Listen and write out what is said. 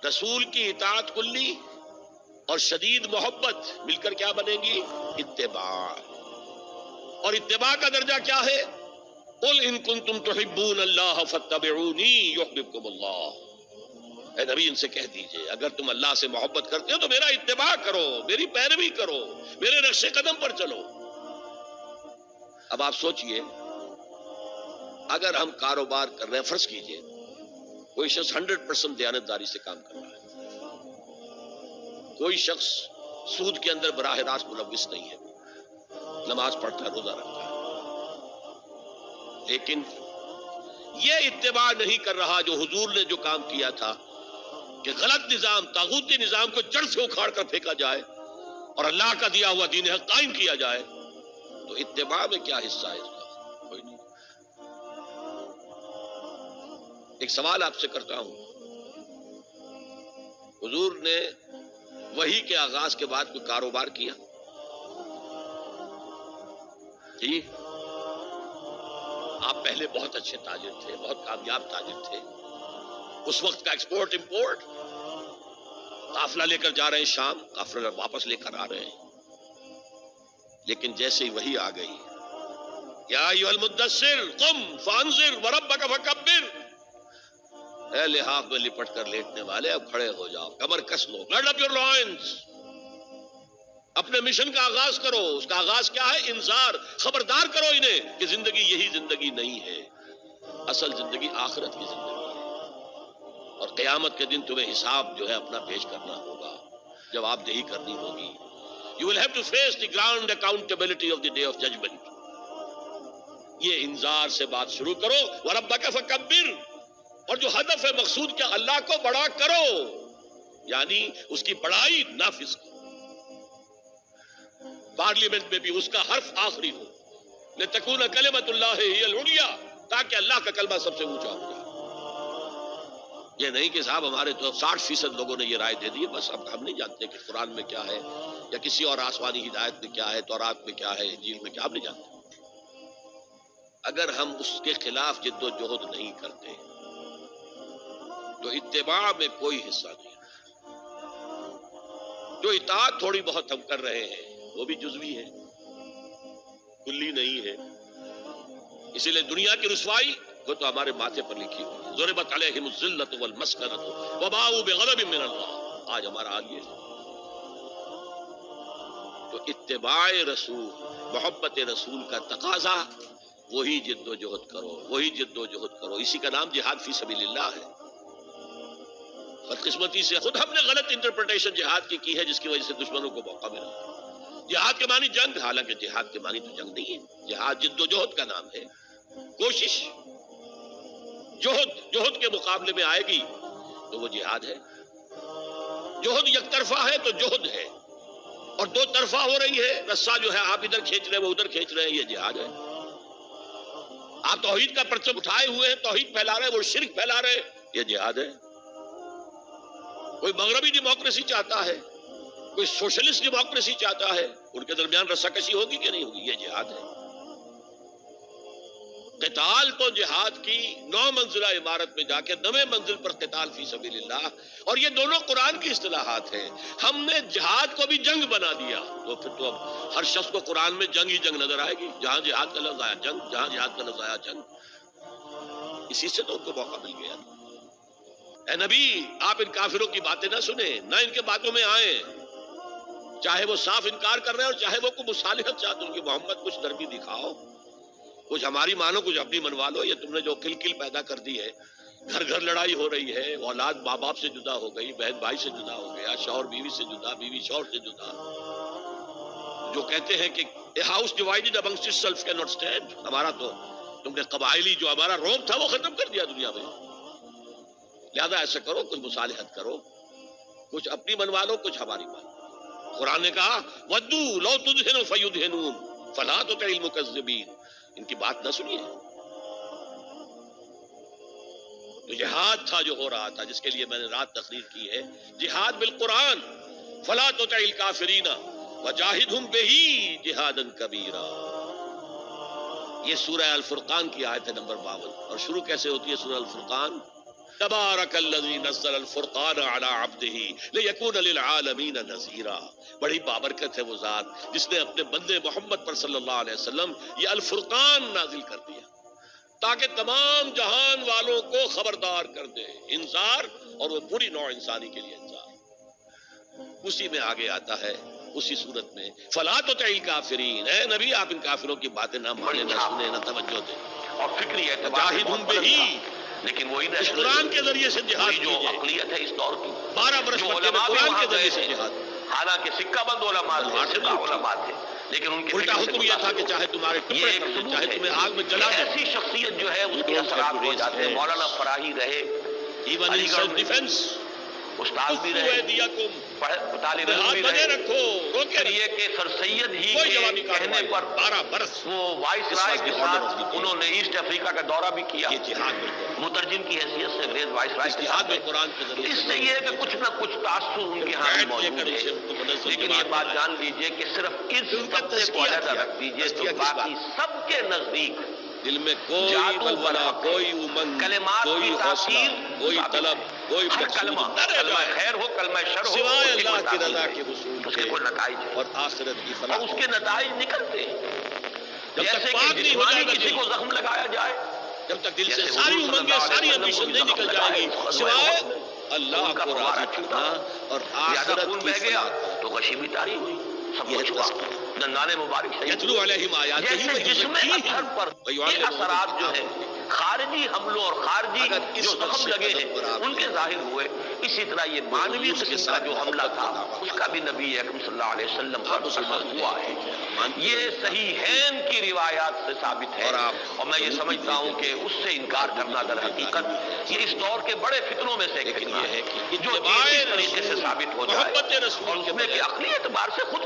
رسول کی اطاعت کلی اور شدید محبت مل کر کیا بنے گی؟ اتباع. اور اتباع کا درجہ کیا ہے؟ قل ان کنتم تحبون اللہ فاتبعونی یحببکم اللہ. اے نبی ان سے کہہ دیجئے اگر تم اللہ سے محبت کرتے ہو تو میرا اتباع کرو، میری پیروی کرو، میرے نقش قدم پر چلو. اب آپ سوچئے اگر ہم کاروبار کر رہے ہیں، فرض کیجئے کوئی شخص 100% دیانتداری سے کام کر رہا ہے، کوئی شخص سود کے اندر براہ راست ملوث نہیں ہے، نماز پڑھتا ہے، روزہ رکھتا ہے، لیکن یہ اتباع نہیں کر رہا جو حضور نے جو کام کیا تھا کہ غلط نظام، طاغوتی نظام کو جڑ سے اکھاڑ کر پھینکا جائے اور اللہ کا دیا ہوا دین حق قائم کیا جائے، تو اتباع میں کیا حصہ ہے اس کا؟ کوئی نہیں. ایک سوال آپ سے کرتا ہوں، حضور نے وحی کے آغاز کے بعد کوئی کاروبار کیا؟ جی، آپ پہلے بہت اچھے تاجر تھے، بہت کامیاب تاجر تھے، اس وقت کا ایکسپورٹ امپورٹ، قافلہ لے کر جا رہے ہیں شام، قافلہ واپس لے کر آ رہے ہیں، لیکن جیسے ہی وحی آ گئی، یا ایھا المدثر قم فانذر وربک فکبر، اے لحاف میں لپٹ کر لیٹنے والے اب کھڑے ہو جاؤ، کمر کس لو، گرڈ اپ یور لوائنز، اپنے مشن کا آغاز کرو. اس کا آغاز کیا ہے؟ انذار، خبردار کرو انہیں کہ زندگی یہی زندگی نہیں ہے، اصل زندگی آخرت کی زندگی ہے، اور قیامت کے دن تمہیں حساب جو ہے اپنا پیش کرنا ہوگا، جواب دہی کرنی ہوگی. You will have to face the ground accountability of the day of judgment. یہ انذار سے بات شروع کرو. وَرَبَّكَ فَكَبِّرْ، اور جو ہدف ہے مقصود کیا؟ اللہ کو بڑا کرو، یعنی اس کی بڑائی نافذ کرو. پارلیمنٹ میں بھی اس کا حرف آخری ہو، لِتَكُونَ كَلِمَةُ اللَّهِ هِيَ الْعُلْيَا، تاکہ اللہ کا کلمہ سب سے اونچا ہو جائے. یہ نہیں کہ صاحب ہمارے تو 60% لوگوں نے یہ رائے دے دی، بس اب ہم نہیں جانتے کہ قرآن میں کیا ہے یا کسی اور آسمانی ہدایت میں کیا ہے، تورات میں کیا ہے، انجیل میں کیا، ہم نہیں جانتے. اگر ہم اس کے خلاف جد و جہد نہیں کرتے تو اتباع میں کوئی حصہ نہیں. جو اطاعت تھوڑی بہت ہم کر رہے ہیں وہ بھی جزوی ہے، کلی نہیں ہے. اسی لیے دنیا کی رسوائی وہ تو ہمارے ماتھے پر لکھی ہوئی، ضربت علیہم الذلۃ والمسکنۃ وباؤوا بغضب من اللہ. آج ہمارا حال یہ ہے. تو اتباع رسول، محبت رسول کا تقاضا، وہی جد و جہد کرو، وہی جد و جہد کرو. اسی کا نام جہاد فی سبیل اللہ ہے. بدقسمتی سے خود ہم نے غلط انٹرپریٹیشن جہاد کی ہے، جس کی وجہ سے دشمنوں کو موقع ملا. جہاد کے معنی جنگ، حالانکہ جہاد کے معنی تو جنگ نہیں ہے. جہاد جد و جہد کا نام ہے، کوشش. جہد کے مقابلے میں آئے گی تو وہ جہاد ہے. جہد یک طرفہ ہے تو جہد ہے، اور دو طرفہ ہو رہی ہے، رسہ جو ہے آپ ادھر کھینچ رہے ہیں وہ ادھر کھینچ رہے ہیں، یہ جہاد ہے. آپ توحید کا پرچم اٹھائے ہوئے ہیں، توحید پھیلا رہے ہیں، وہ شرک پھیلا رہے ہیں، یہ جہاد ہے. کوئی مغربی ڈیموکریسی چاہتا ہے، کوئی سوشلسٹ ڈیموکریسی چاہتا ہے، ان کے درمیان رسہ کشی ہوگی کہ نہیں ہوگی، یہ جہاد ہے. قتال تو جہاد کی 9 منزلہ عمارت میں جا کے 9ویں منزل پر قتال فی سبیل اللہ، اور یہ دونوں قرآن کی اصطلاحات ہیں. ہم نے جہاد کو بھی جنگ بنا دیا، تو پھر تو اب ہر شخص کو قرآن میں جنگ ہی جنگ نظر آئے گی. جہاں جہاد کا لفظ آیا جنگ، جہاں جہاد کا لفظ آیا جنگ. اسی سے تو ان کو موقع مل گیا. اے نبی، آپ ان کافروں کی باتیں نہ سنیں، نہ ان کے باتوں میں آئیں، چاہے وہ صاف انکار کر رہے ہیں اور چاہے وہ کوئی مصالحت چاہتے ہیں کہ محمد کچھ نرمی دکھاؤ، کچھ ہماری مانو، کچھ اپنی منوا لو. یہ تم نے جو کل پیدا کر دی ہے، گھر گھر لڑائی ہو رہی ہے، اولاد ماں باپ سے جدا ہو گئی، بہن بھائی سے جدا ہو گیا، شوہر بیوی سے جدا، بیوی شوہر سے جدا. جو کہتے ہیں کہ a house divided amongst itself cannot stand. ہمارا تو تم نے قبائلی جو ہمارا روم تھا وہ ختم کر دیا دنیا میں. لہذا ایسا کرو، کچھ مصالحت کرو، کچھ اپنی منوا لو، کچھ ہماری مان. قرآن نے کہا وَدُّوا لَوْ تُدْهِنُ فَيُدْهِنُونَ فَلَا تُطِعِ الْمُكَذِّبِينَ. ان کی بات نہ سنیے. تو جہاد تھا جو ہو رہا تھا، جس کے لیے میں نے رات تقریر کی ہے، جہاد بالقرآن. فَلَا تُطِعِ الْكَافِرِينَ وَجَاهِدْهُمْ بِهِ جِهَادًا كَبِيرًا. یہ سورہ الفرقان کی آیت ہے نمبر 52. اور شروع کیسے ہوتی ہے سورہ الفرقان؟ تبارک الذی نزل الفرقان علی عبدہ لیکون للعالمین نذیرا. بڑی بابرکت ہے وہ ذات جس نے اپنے بندے محمد پر صلی اللہ علیہ وسلم یہ الفرقان نازل کر دیا تاکہ تمام جہان والوں کو خبردار کر دے، انذار، اور وہ پوری نوع انسانی کے لیے انذار. اسی میں آگے آتا ہے اسی صورت میں فلا تطع الکافرین، اے نبی آپ ان کافروں کی باتیں نہ مانیں، نہ سنیں، نہ توجہ دیں. اور فکری اعتبار جاہدہم بہی، لیکن وہی اس قرآن کے ذریعے سے جہاد جو کیجیے. عقلیت ہے اس دور کی، 12 برس جو مکے میں علماء بھی قرآن وہاں کے ذریعے گئے سے ہیں، جہاد. حالانکہ سکہ بند علماء تھے، سکہ علماء تھے، لیکن ان کے الٹا فکر سے حکم یہ تھا کہ متاثر چاہے تمہارے یہ ٹکڑے ایک کر دیں، ثبوت چاہے ہے تمہیں آگ میں جلا کہ دیں. ایسی شخصیت جو ہے اس کے اثرات ہو جاتے ہیں. مولانا فراہی رہے، ایون علی ان گڑھ سیلف میں ڈیفense استاد بھی کفو رہے، ایدیکم، طالب علم ہاتھ بھی بنے رہے. رکھو، روکے پھر رکھو. یہ کہ سر سید ہی کوئی کے جوابی کہنے کارروائی پر 12 برس وہ وائس اس رائے وقت کے کی آرڈر ساتھ کی. انہوں نے ایسٹ افریقہ کا دورہ بھی کیا، یہ جہاد میں مترجم کی حیثیت سے انگریز وائس رائے اس کے جہاد ساتھ میں گئے. قرآن کے ذریعے اس سے یہ ہے کہ کچھ نہ کچھ تاثر ان کے ہاں بھی موجود ہے. لیکن یہ بات جان لیجئے کہ صرف اس ان کا طبقے کو تزکیہ علیحدہ کیا، رکھ دیجئے تو تزکیہ کس باقی بات؟ سب کے نزدیک دل میں کوئی جادو ولولہ، برحق ہے. کوئی امنگ، کلمات کوئی کی حوصلہ، تاثیر کوئی ثابت طلب، ہے. کوئی ہر مقصود کلمہ، نہ رہ کلمہ جائے خیر ہو، کلمہ شر ہو، سوائے اس کی اللہ کوئی کی تاثیر رضا نہیں. کے وصول اس کے کے کوئی نتائج ہے اور آخرت کی اور فلاح. اس کے نتائج نکلتے ہیں. جب تک جیسے کہ پاک نہیں ہو جسمانی جائے گا کسی دل، کو زخم لگایا جائے، جب تک دل سے جیسے ساری حضور صلی امنگیں، اللہ علیہ ساری وسلم کو ایمبیشن بھی نہیں زخم نکل لگائے جائیں گی غزوہ سوائے احد میں، اللہ ان کا کو فوارہ راضی چھوٹا کرنا اور زیادہ آخرت خون کی بہ گیا فلاح. تو غشی بھی طاری ہوئی، سب یہ کچھ ہوا، تذکیہ. دندان مبارک شہید یتلو ہوئے. علیہم آیاتہ جیسے جسم اطہر پر یہ اثرات جو ہیں خارجی حملوں اور خارجی اگر اس جو وقت زخم سے لگے قدم ہیں پر آپ ان کے لیں ظاہر ہوئے، اسی طرح یہ مانوی اس کے قسم کا ساتھ جو حملہ محبت تھا کا دعویٰ اس کا بھی نبی اکرم صلی اللہ علیہ وسلم پر آپ اثر مسلمان ہوا ہیں، ہے. ٹھیک ہے، مانتے یہ ہیں. صحیح ہین کی روایات سے ثابت ہے اور آپ اور میں یہ ضرور سمجھتا ہوں کہ اس سے انکار کرنا در حقیقت یہ اس دور کے بڑے فتنوں میں سے ایک لیکن فتنہ یہ ہے ہے کہ جو اتباع اس طریقے سے رسول، ثابت ہو جائے محبت رسول اور اس کے میں کہ بغیر عقلی اعتبار سے خود